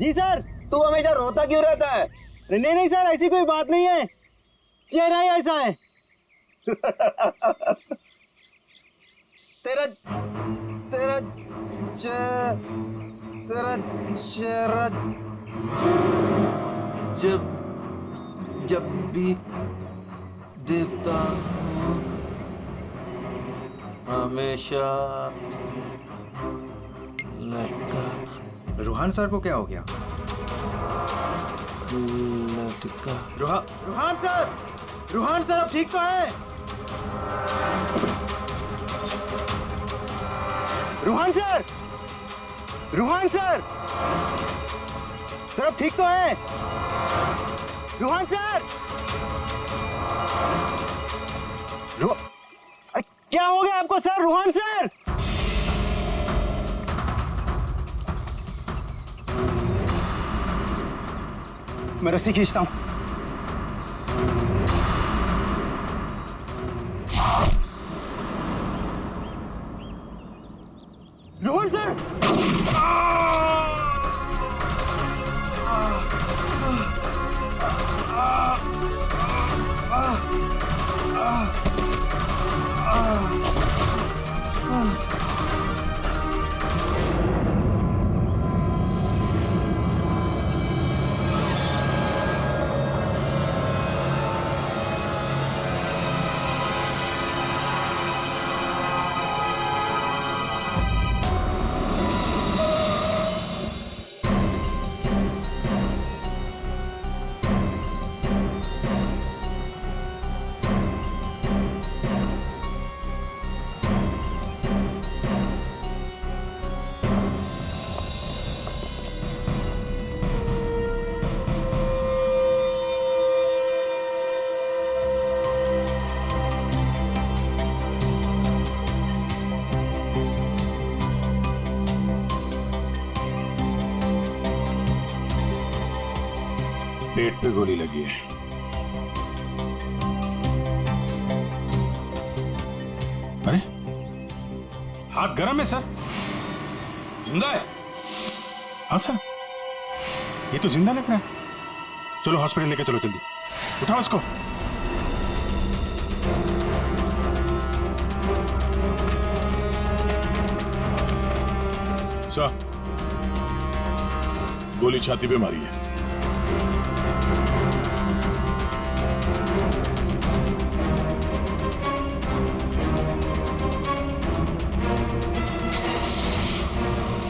जी sir. तू हमेशा रोता क्यों रहता है? नहीं नहीं सर, ऐसी कोई बात नहीं है, चेहरा ही ऐसा है। तेरा तेरा तेरा चेहरा जब जब भी देखता हूँ हमेशा लटका। रूहान सर को क्या हो गया? लटका। रूहान सर अब ठीक तो है? Ruhan sir, Ruhan sir, sir अब ठीक तो है? रूहान सर, क्या हो गया आपको सर? रूहान सर, मैं रस्सी खींचता हूं। रोहन सर, पेट पे गोली लगी है। अरे हाथ गर्म है सर। जिंदा है? हाँ सर, ये तो जिंदा लग रहा है। चलो हॉस्पिटल लेके चलो जल्दी, उठाओ इसको। सर, गोली छाती पे मारी है।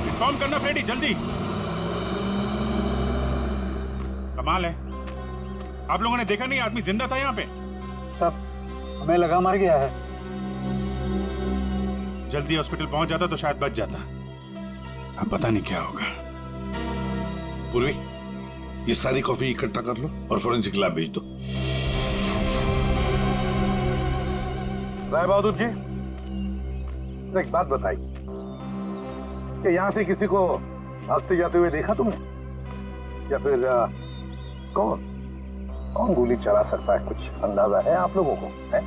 इन्फॉर्म करना फ्रेडी, जल्दी। कमाल है, आप लोगों ने देखा नहीं आदमी जिंदा था यहाँ पे? सब हमें लगा मर गया है। जल्दी हॉस्पिटल पहुंच जाता तो शायद बच जाता। अब पता नहीं क्या होगा। पूर्वी, ये सारी कॉफी इकट्ठा कर लो और फोरेंसिक लैब भेज दो। राय बहादुर जी, एक बात बताइए कि यहां से किसी को भागते जाते हुए देखा तुमने, या फिर कौन कौन गोली चला सकता है? कुछ अंदाजा है आप लोगों को? है?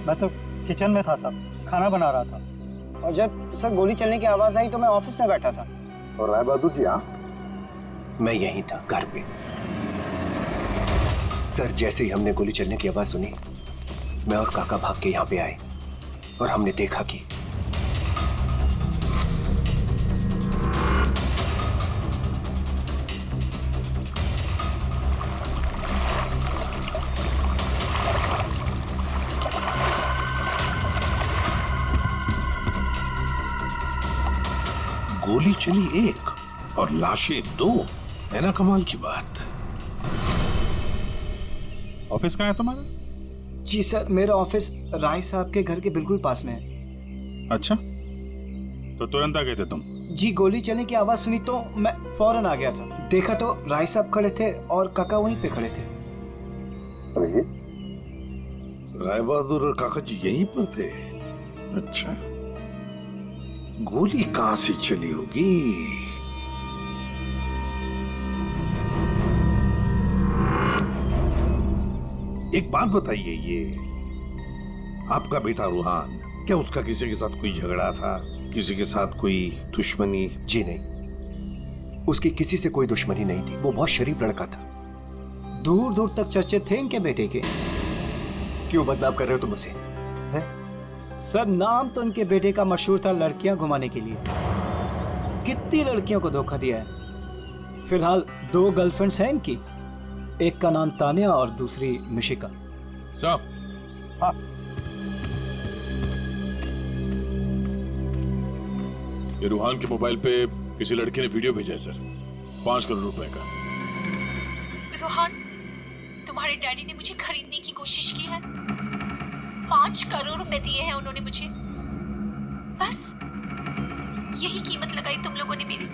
मैं तो किचन में था साहब, खाना बना रहा था, और जब सर गोली चलने की आवाज आई तो मैं ऑफिस में बैठा था। और राय बहादुर जी? हाँ, मैं यहीं था, घर पे। सर, जैसे ही हमने गोली चलने की आवाज सुनी, मैं और काका भाग के यहाँ पे आए और हमने देखा कि गोली चली एक और लाशें दो, है ना कमाल की बात। ऑफिस कहाँ है तुम्हारा? जी सर, मेरा ऑफिस राय साहब के घर के बिल्कुल पास में है। अच्छा, तो तुरंत आ गए थे तुम? जी, गोली चलने की आवाज सुनी तो मैं फौरन आ गया था। देखा तो राय साहब खड़े थे और काका वहीं पे खड़े थे। अरे, राय बहादुर और काका जी यहीं पर थे? अच्छा, गोली कहां से चली होगी? एक बात बताइए, ये आपका बेटा रूहान, क्या उसका किसी के साथ कोई झगड़ा था? किसी के साथ कोई दुश्मनी? जी नहीं, उसकी किसी से कोई दुश्मनी नहीं थी, वो बहुत शरीफ लड़का था। दूर दूर तक चर्चे थे इनके बेटे के। क्यों बदनाम कर रहे हो तुम उसे? सर नाम तो इनके बेटे का मशहूर था लड़कियां घुमाने के लिए। कितनी लड़कियों को धोखा दिया है। फिलहाल 2 गर्लफ्रेंड्स हैं इनकी, एक का नाम तानिया और दूसरी मिशिका। साहब, हाँ। ये रूहान के मोबाइल पे किसी लड़के ने वीडियो भेजा है सर, 5 करोड़ रुपए का। रोहन, तुम्हारे डैडी ने मुझे खरीदने की कोशिश की है। 5 करोड़ रुपए दिए हैं उन्होंने मुझे। बस यही कीमत लगाई तुम लोगों ने मेरी।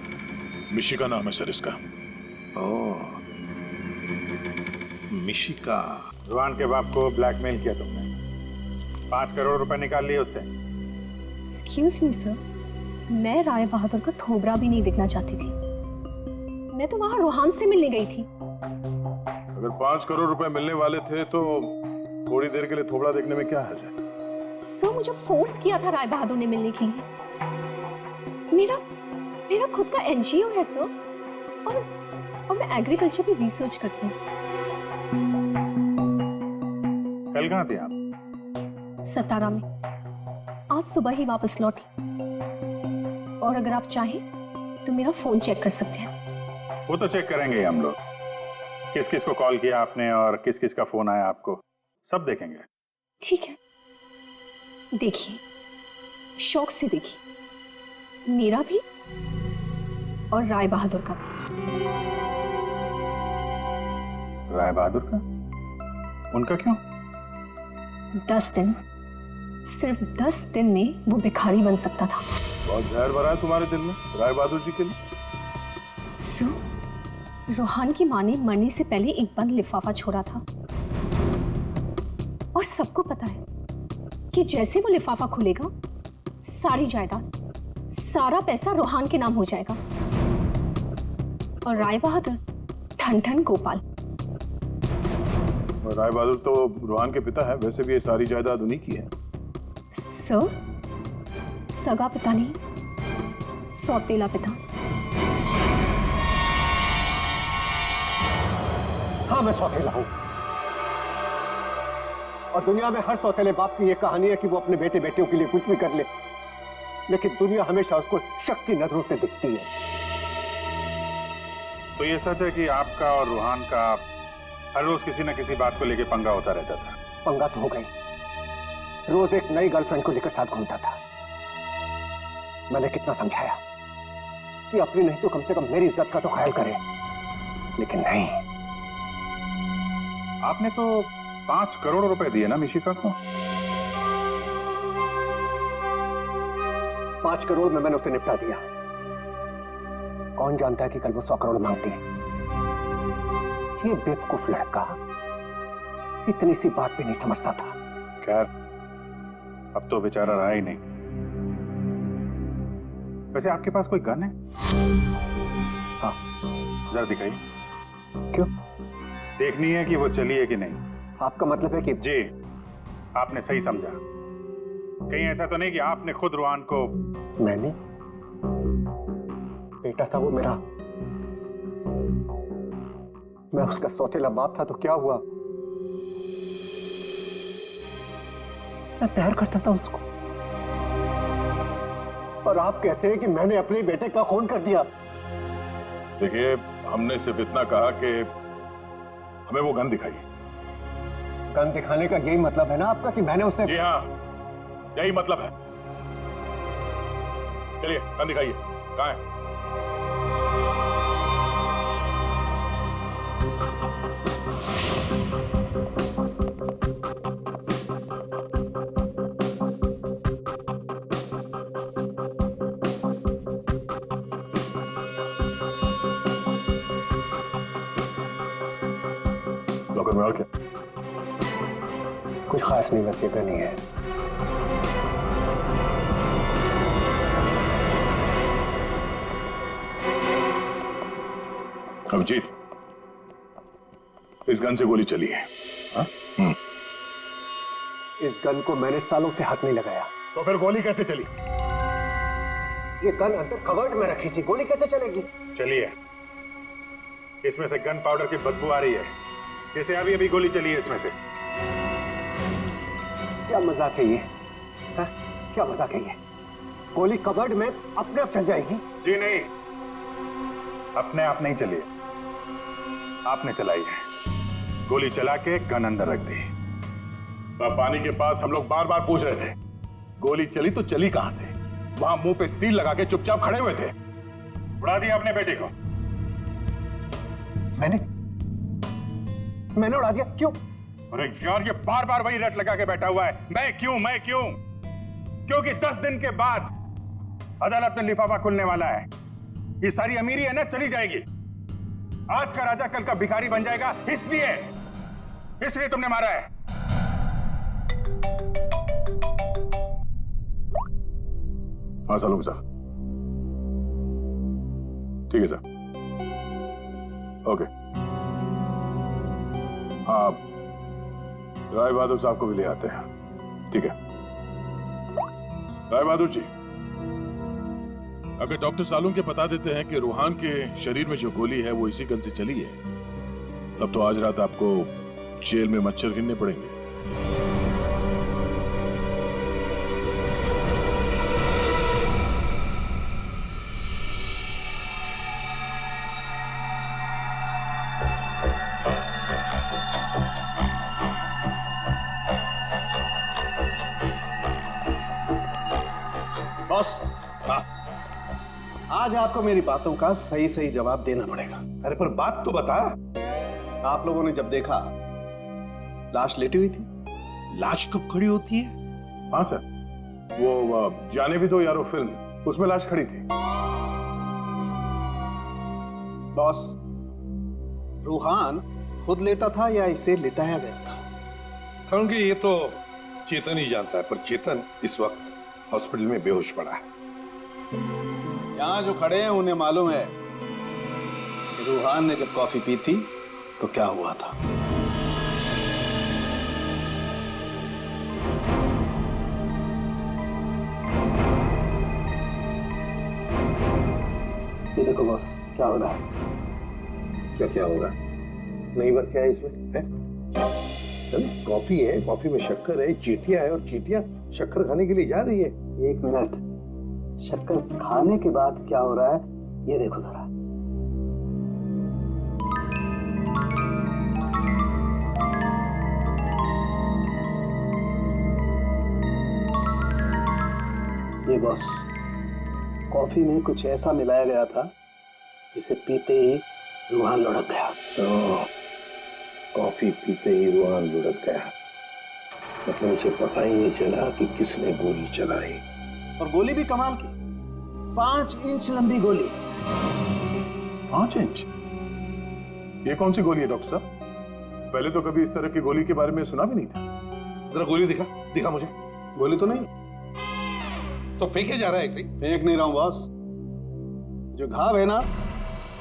मिशिका नाम है सर इसका। ओह, मिशिका। रुहान के बाप को ब्लैकमेल किया तुमने, 5 करोड़ रुपए निकाल लिए उससे। एक्सक्यूज मी सर, मैं राय बहादुर का थोबड़ा भी नहीं देखना चाहती थी। मैं तो वहां रोहान से मिलने गई थी। अगर 5 करोड़ रुपए मिलने वाले थे तो थोड़ी देर के लिए थोबड़ा देखने में क्या हर्ज है? सर मुझे फोर्स किया था राय बहादुर ने मिलने के लिए। मेरा खुद का एनजीओ है सर, और मैं एग्रीकल्चर पे रिसर्च करती हूँ। कल कहाँ थे आप? सतारा में। आज सुबह ही वापस लौटी। और अगर आप चाहें तो मेरा फोन चेक कर सकते हैं। वो तो चेक करेंगे हम लोग, किस किस को कॉल किया आपने और किस किस का फोन आया आपको, सब देखेंगे। ठीक है, देखिए, शौक से देखिए, मेरा भी और राय बहादुर का भी। राय बहादुर का? उनका क्यों? 10 दिन, सिर्फ 10 दिन में वो भिखारी बन सकता था। बहुत जहर भरा है तुम्हारे दिल में राय बहादुर जी के लिए। सो रोहान की माँ ने मरने से पहले एक बंद लिफाफा छोड़ा था, और सबको पता है कि जैसे वो लिफाफा खुलेगा, सारी जायदाद, सारा पैसा रोहान के नाम हो जाएगा। और राय बहादुर ठन ठन गोपाल। और राय बहादुर तो रोहान के पिता है, वैसे भी ये सारी जायदाद उन्हीं की है। सर, सगा पिता नहीं, सौतेला पिता। हाँ, मैं सौतेला हूं, और दुनिया में हर सौतेले बाप की यह कहानी है कि वो अपने बेटे बेटियों के लिए कुछ भी कर ले, लेकिन दुनिया हमेशा उसको शक की नजरों से दिखती है। तो ये सच है कि आपका और रूहान का हर रोज किसी न किसी बात को लेकर पंगा होता रहता था? पंगा तो हो गई, रोज एक नई गर्लफ्रेंड को लेकर साथ घूमता था। मैंने कितना समझाया कि अपनी नहीं तो कम से कम मेरी इज्जत का तो ख्याल करे, लेकिन नहीं। आपने तो 5 करोड़ रुपए दिए ना मिशिका को? 5 करोड़ में मैंने उसे निपटा दिया। कौन जानता है कि कल वो 100 करोड़ मांगती। ये बेवकूफ लड़का इतनी सी बात भी नहीं समझता था। खैर, अब तो बेचारा रहा ही नहीं। वैसे आपके पास कोई गन है? हाँ। जरा दिखाइए। क्यों? देखनी है कि वो चली है कि नहीं। आपका मतलब है कि? जी, आपने सही समझा। कहीं ऐसा तो नहीं कि आपने खुद रूहान को? मैंने? बेटा था वो मेरा, मैं उसका सौतेला बाप था, तो क्या हुआ? मैं प्यार करता था उसको, और आप कहते हैं कि मैंने अपने बेटे का खून कर दिया। देखिए, हमने सिर्फ इतना कहा कि हमें वो गन दिखाइए। गन दिखाने का यही मतलब है ना आपका कि मैंने उसे? जी हाँ, यही मतलब है। चलिए, गन दिखाइए। कहाँ है? लॉकर में और क्या? कुछ खास नहीं, बस ये गन ही है। अभिजीत, इस गन से गोली चली है। हाँ? इस गन को मैंने सालों से हाथ नहीं लगाया। तो फिर गोली कैसे चली? ये गन अंदर कवर्ड में रखी थी, गोली कैसे चलेगी? चलिए, इसमें से गन पाउडर की बदबू आ रही है, जैसे अभी अभी गोली चली है इसमें से। क्या मजाक है ये? हाँ? क्या मजाक है ये? गोली कबर्ड में अपने आप चल जाएगी? जी नहीं, अपने आप नहीं चली, आपने चलाई है। गोली चला के गन अंदर रख दी। पानी के पास हम लोग बार बार पूछ रहे थे, गोली चली तो चली कहां से? वहां मुंह पे सील लगा के चुपचाप खड़े हुए थे। उड़ा दिया अपने बेटे को। मैंने उड़ा दिया? क्यों? अरे यार, ये बार बार वही रट लगा के बैठा हुआ है, मैं क्यों मैं क्यों? क्योंकि 10 दिन के बाद अदालत में लिफाफा खुलने वाला है। ये सारी अमीरी है ना, चली जाएगी। आज का राजा कल का भिखारी बन जाएगा, इसलिए तुमने मारा है। हाँ सलूम साहब, ठीक है सर, ओके। हाँ, राय बहादुर साहब को भी ले आते हैं, ठीक है। राय बहादुर जी, अगर डॉक्टर सालूम के बता देते हैं कि रूहान के शरीर में जो गोली है वो इसी गन से चली है, तब तो आज रात आपको जेल में मच्छर गिनने पड़ेंगे। बॉस, आज आपको मेरी बातों का सही सही जवाब देना पड़ेगा। अरे पर बात तो बता। आप लोगों ने जब देखा लाश लेटी हुई थी। लाश कब खड़ी होती है? हाँ सर, वो जाने भी दो यारो फिल्म, उसमें लाश खड़ी थी। बॉस, रूहान खुद लेटा था या इसे लिटाया गया था? समझिए, ये तो चेतन ही जानता है, पर चेतन इस वक्त हॉस्पिटल में बेहोश पड़ा है। यहां जो खड़े हैं उन्हें मालूम है कि रूहान ने जब कॉफी पी थी तो क्या हुआ था। ये देखो बॉस, क्या हो रहा है? क्या हो रहा है? नई बात क्या है इसमें? है? कॉफी है, कॉफी में शक्कर है, चींटियां है, और चींटियां शक्कर खाने के लिए जा रही है। एक मिनट, शक्कर खाने के बाद क्या हो रहा है ये देखो जरा। ये बॉस, कॉफी में कुछ ऐसा मिलाया गया था जिसे पीते ही रूहान लुढ़क गया। कॉफी पीते ही रूहान लुढ़क गया, मतलब उसे पता ही नहीं चला कि किसने गोली चलाई। और गोली भी कमाल की, 5 इंच लंबी गोली। 5 इंच? ये कौन सी गोली है डॉक्टर साहब? पहले तो कभी इस तरह की गोली के बारे में सुना भी नहीं था। जरा गोली दिखा मुझे। गोली तो नहीं, तो फेंके जा रहा है ऐसे ही? फेंक नहीं रहा हूं बॉस, जो घाव है ना,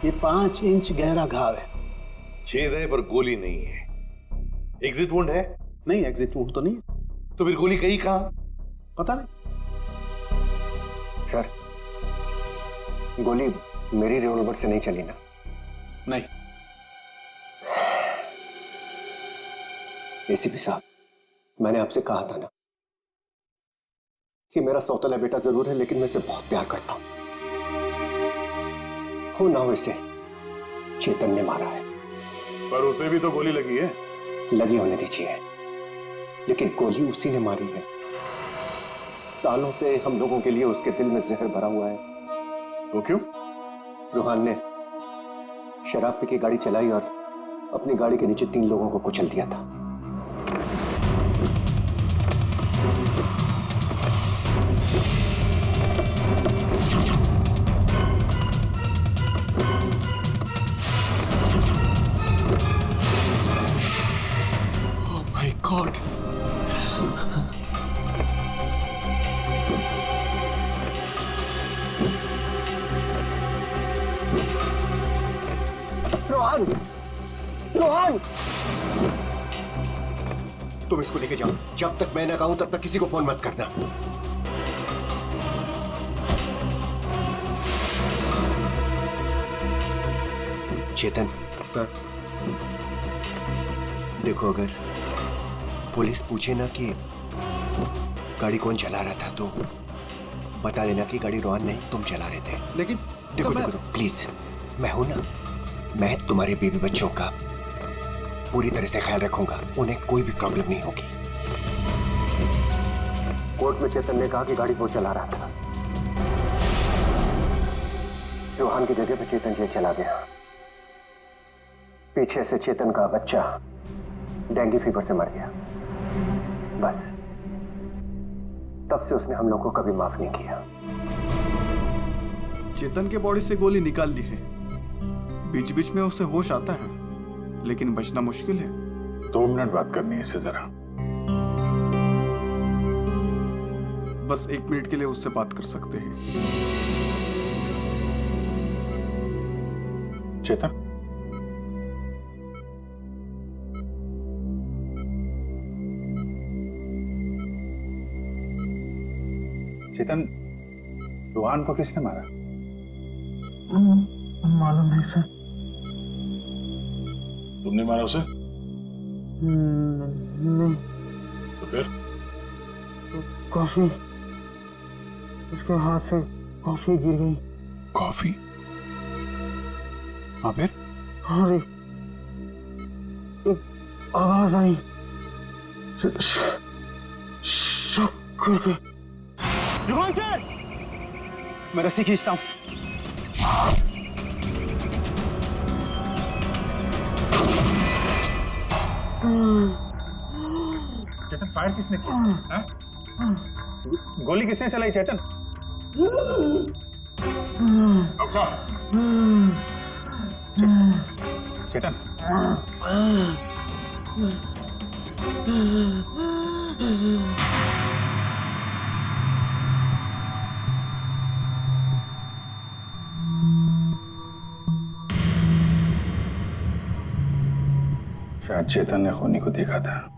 ये 5 इंच गहरा घाव है। छेद है पर गोली नहीं है। एग्जिट वुंड है? नहीं, एग्जिट वुंड तो नहीं। तो फिर गोली गई कहां? पता नहीं सर, गोली मेरी रिवॉल्वर से नहीं चली ना? नहीं। एसीपी साहब, मैंने आपसे कहा था ना कि मेरा सौतेला बेटा जरूर है, लेकिन मैं इसे बहुत प्यार करता हूं। हो ना हो, इसे चेतन ने मारा है। पर उसे भी तो गोली लगी है। लगी होने दीजिए, लेकिन गोली उसी ने मारी है। सालों से हम लोगों के लिए उसके दिल में जहर भरा हुआ है। वो क्यों? रूहान ने शराब पी के गाड़ी चलाई और अपनी गाड़ी के नीचे 3 लोगों को कुचल दिया था। Oh my God! Rohan! Rohan! तुम इसको लेके जाओ। जब तक मैं ना कहूं तब तक किसी को फोन मत करना। चेतन, अफसर, देखो, अगर पुलिस पूछे ना कि गाड़ी कौन चला रहा था तो बता देना कि गाड़ी रोहन नहीं, तुम चला रहे थे। लेकिन देखो सर, देखो प्लीज, मैं हूं ना, मैं तुम्हारे बीवी बच्चों का पूरी तरह से ख्याल रखूंगा, उन्हें कोई भी प्रॉब्लम नहीं होगी। कोर्ट में चेतन ने कहा कि गाड़ी वो चला रहा था। रोहन की जगह पे चेतन जेल चला गया। पीछे से चेतन का बच्चा डेंगू फीवर से मर गया। बस तब से उसने हम लोगों को कभी माफ नहीं किया। चेतन के बॉडी से गोली निकाल ली है, बीच बीच में उसे होश आता है, लेकिन बचना मुश्किल है। 2 मिनट बात करनी है इससे जरा। बस 1 मिनट के लिए उससे बात कर सकते हैं। चेतन, चेतन, रोहन को किसने मारा? मालूम नहीं सर। तुमने मारा उसे? नहीं। तो फिर? कॉफी, उसके हाथ से कॉफी गिर गई। कॉफी? हाँ, फिर? हाँ रे, एक आवाज आई, शक करके। रोहन सर, मैं रस्सी खींचता हूँ। चेतन, फायर किसने किया? गोली किसने चलाई चेतन? डॉक्टर साहब, चेतन, शायद चेतन ने खूनी को देखा था।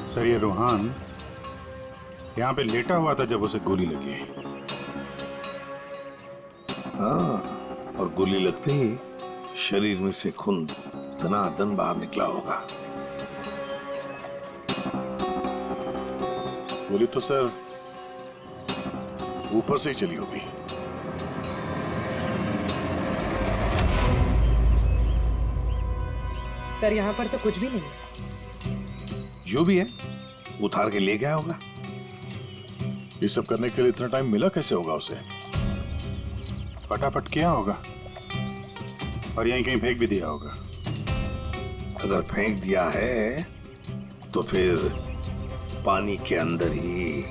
सर, ये रोहन यहाँ पे लेटा हुआ था जब उसे गोली लगी। हाँ, और गोली लगते ही शरीर में से खून दनादन बाहर निकला होगा। गोली तो सर ऊपर से ही चली होगी। सर, यहाँ पर तो कुछ भी नहीं। जो भी है उतार के ले गया होगा। ये सब करने के लिए इतना टाइम मिला कैसे होगा उसे? फटाफट किया होगा और यहीं कहीं फेंक भी दिया होगा। अगर फेंक दिया है तो फिर पानी के अंदर ही।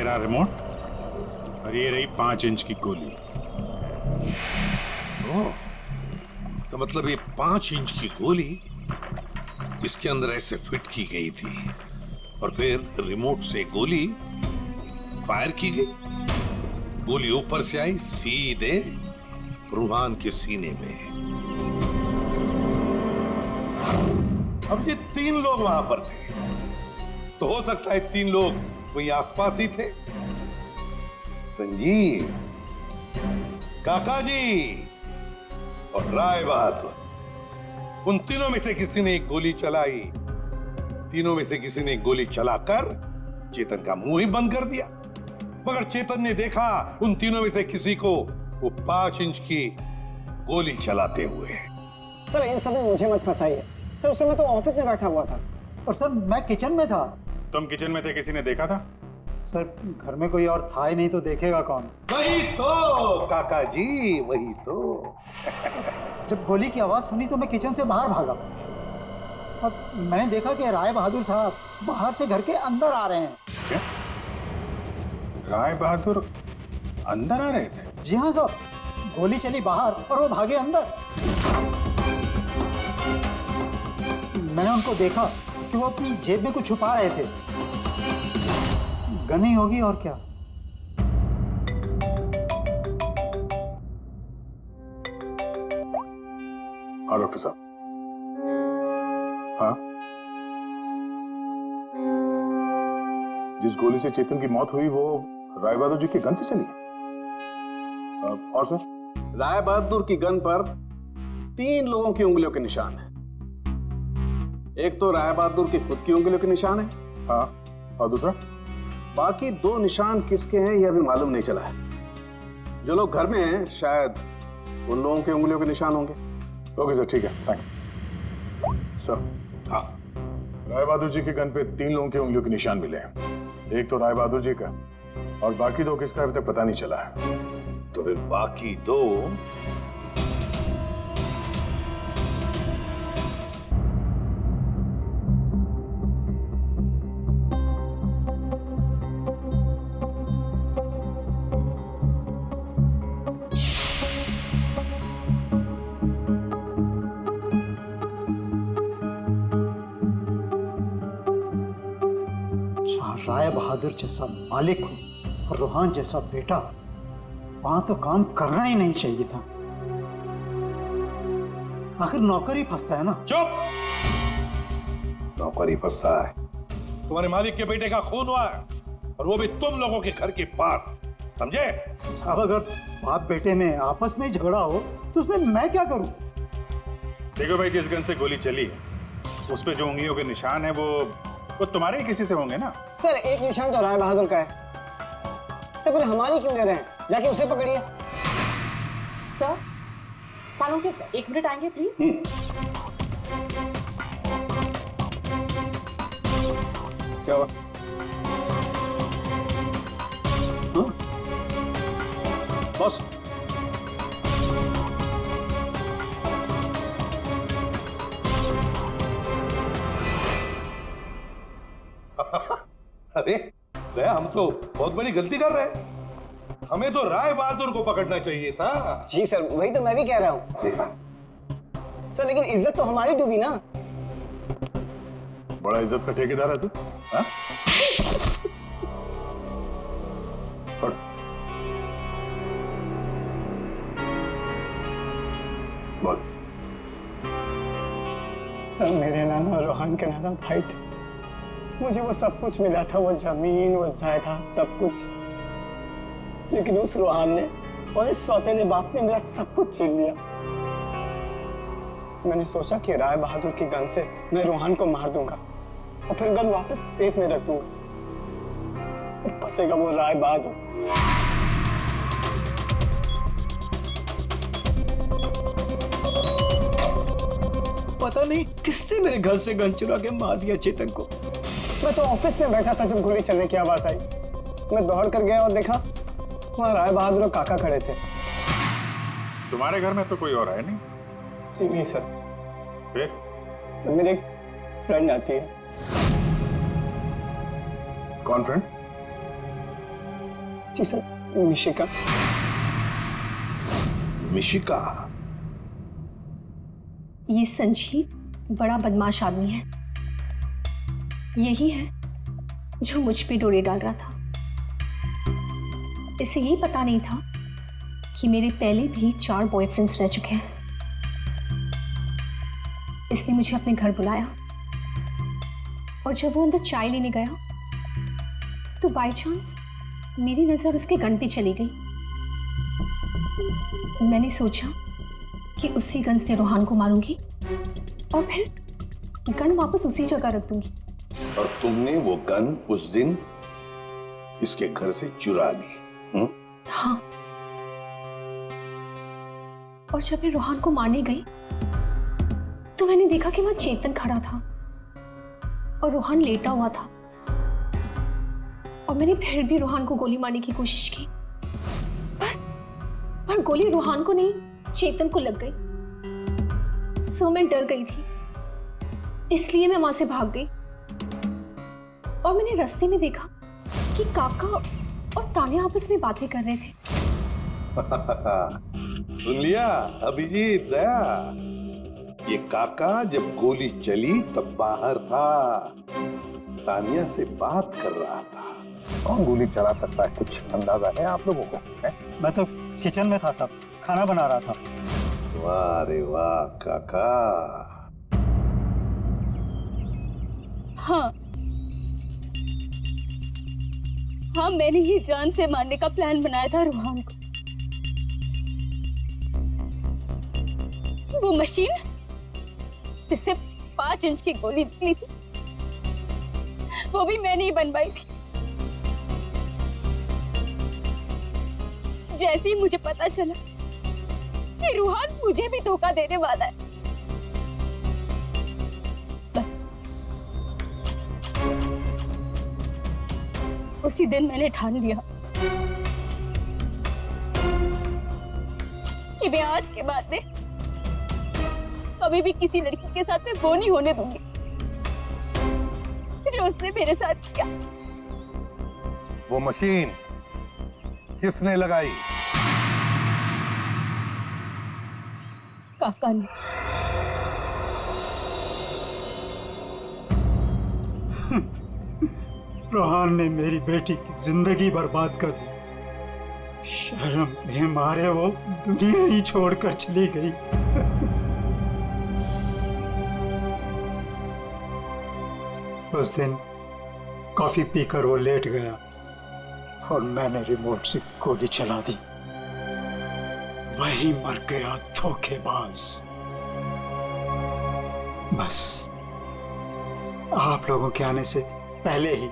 रहा रिमोट और ये रही 5 इंच की गोली। ओह, तो मतलब ये 5 इंच की गोली इसके अंदर ऐसे फिट की गई थी और फिर रिमोट से गोली फायर की गई। गोली ऊपर से आई सीधे रूहान के सीने में। अब ये 3 लोग वहां पर थे, तो हो सकता है 3 लोग वहीं आसपास ही थे। संजीव, काका जी और राय बहादुर, उन तीनों में से किसी ने एक गोली चलाई। तीनों में से किसी ने एक गोली चलाकर चेतन का मुंह ही बंद कर दिया, मगर चेतन ने देखा उन तीनों में से किसी को वो 5 इंच की गोली चलाते हुए। सर इन सब में मुझे मत फंसाइए सर, उस समय तो ऑफिस में बैठा हुआ था। और सर मैं किचन में था। तुम किचन में थे, किसी ने देखा था? सर घर में कोई और था ही नहीं तो देखेगा कौन? वही तो काका जी, वही तो। जब गोली की आवाज सुनी तो मैं किचन से बाहर भागा और मैंने देखा कि राय बहादुर साहब बाहर से घर के अंदर आ रहे हैं। क्या? राय बहादुर अंदर आ रहे थे? जी हाँ सर, गोली चली बाहर और वो भागे अंदर। मैंने उनको देखा कि वो अपनी जेब में कुछ छुपा रहे थे। गन ही होगी और क्या। हाँ डॉक्टर साहब। हाँ, जिस गोली से चेतन की मौत हुई वो राय बहादुर जी की गन से चली है। और सर? राय बहादुर की गन पर 3 लोगों की उंगलियों के निशान है। एक तो राय बहादुर की खुद की उंगलियों के निशान है। हाँ, और दूसरा? बाकी 2 निशान किसके हैं यह अभी मालूम नहीं चला है। जो लोग घर में हैं शायद उन लोगों की उंगलियों के निशान होंगे। ओके सर, ठीक है, थैंक्स। सर, हाँ, राय बहादुर जी की गन पे 3 लोगों की उंगलियों के निशान मिले हैं। एक तो राय बहादुर जी का और बाकी 2 किसका अभी तक पता नहीं चला है। तो फिर बाकी 2 राय बहादुर जैसा मालिक हो और रूहान जैसा बेटा, वहां तो काम करना ही नहीं चाहिए था। आखिर नौकर ही फंसता है ना। चुप! नौकर ही फंसा है। तुम्हारे मालिक के बेटे का खून हुआ है और वो भी तुम लोगों के घर के पास, समझे? साहब अगर बाप बेटे में आपस में झगड़ा हो तो उसमें मैं क्या करूं? देखो भाई, जिस गन से गोली चली है उस पे जो उंगलियों के निशान है वो तुम्हारे ही किसी से होंगे ना। सर एक निशान तो राय बहादुर का है। सर फिर हमारी क्यों ले रहे हैं? जाके उसे पकड़िए। सर सालों के 1 मिनट आएंगे प्लीज। क्या हुआ? बॉस, अरे दया, हम तो बहुत बड़ी गलती कर रहे हैं। हमें तो राय बहादुर को पकड़ना चाहिए था। जी सर, वही तो मैं भी कह रहा हूँ। देखा सर लेकिन इज्जत तो हमारी डूबी ना। बड़ा इज्जत का ठेकेदार है तू। हाँ? बोल। सर मेरे नाना रोहन के नाना भाई थे। मुझे वो सब कुछ मिला था, वो जमीन, वो जायदाद, सब कुछ। लेकिन उस रोहन ने और इस सौतेले बाप ने मेरा सब कुछ छीन लिया। मैंने सोचा कि राय बहादुर की गन से मैं रोहन को मार दूंगा और फिर गन वापस सेफ में रख दूंगा। फिर फंसेगा वो राय बहादुर। पता नहीं किसने मेरे घर से गन चुरा के मार दिया चेतन को। मैं तो ऑफिस में बैठा था जब गोली चलने की आवाज आई। मैं दौड़ कर गया और देखा वहाँ राय बहादुर और काका खड़े थे। तुम्हारे घर में तो कोई और है नहीं? जी नहीं सर। फिर? सर मेरी एक फ्रेंड आती है। कौन फ्रेंड? जी सर, मिशिका। मिशिका? ये संजीव बड़ा बदमाश आदमी है। यही है जो मुझ पे डोरे डाल रहा था। इसे ये पता नहीं था कि मेरे पहले भी 4 बॉयफ्रेंड्स रह चुके हैं। इसने मुझे अपने घर बुलाया और जब वो अंदर चाय लेने गया तो बाय चांस मेरी नजर उसके गन पे चली गई। मैंने सोचा कि उसी गन से रोहान को मारूंगी और फिर गन वापस उसी जगह रख दूंगी। और तुमने वो गन उस दिन इसके घर से चुरा ली? हाँ। और जब मैं रोहान को मारने गई तो मैंने देखा कि वहां चेतन खड़ा था और रोहान लेटा हुआ था। और मैंने फिर भी रोहान को गोली मारने की कोशिश की, पर गोली रोहान को नहीं, चेतन को लग गई। सो मैं डर गई थी, इसलिए मैं वहां से भाग गई। और मैंने रास्ते में देखा कि काका और तान्या आपस में बातें कर रहे थे। सुन लिया अभिजीत, दया? ये काका जब गोली चली तब बाहर था, तानिया से बात कर रहा था। कौन गोली चला सकता है, कुछ अंदाजा है आप लोगों को? मैं तो किचन में था साहब, खाना बना रहा था। वाह रे वाह काका। हाँ हाँ, मैंने ही जान से मारने का प्लान बनाया था रोहान को। वो मशीन जिससे 5 इंच की गोली निकली थी, वो भी मैंने ही बनवाई थी। जैसे ही मुझे पता चला कि रोहान मुझे भी धोखा देने वाला है, उसी दिन मैंने ठान लिया कि मैं आज के बाद में कभी भी किसी लड़की के साथ में वो नहीं होने दूंगी जो उसने मेरे साथ किया। वो मशीन किसने लगाई? काका ने। रोहान ने मेरी बेटी की जिंदगी बर्बाद कर दी। शर्म के मारे वो दुनिया ही छोड़कर चली गई। उस दिन कॉफी पीकर वो लेट गया और मैंने रिमोट से गोली चला दी। वही मर गया धोखेबाज। बस आप लोगों के आने से पहले ही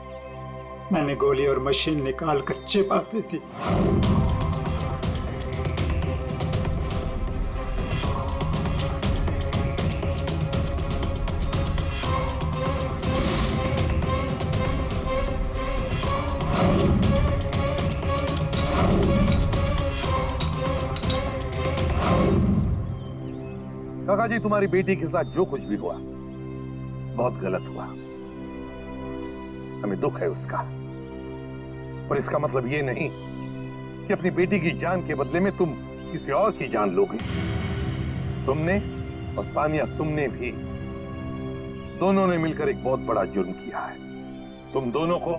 मैंने गोली और मशीन निकाल कर छिपा दी थी। काका जी, तुम्हारी बेटी के साथ जो कुछ भी हुआ बहुत गलत हुआ। हमें दुख है उसका, पर इसका मतलब ये नहीं कि अपनी बेटी की जान के बदले में तुम किसी और की जान लोगे। तुमने और तानिया, तुमने भी, दोनों ने मिलकर एक बहुत बड़ा जुर्म किया है। तुम दोनों को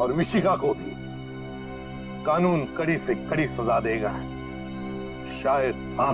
और मिशिका को भी कानून कड़ी से कड़ी सजा देगा, शायद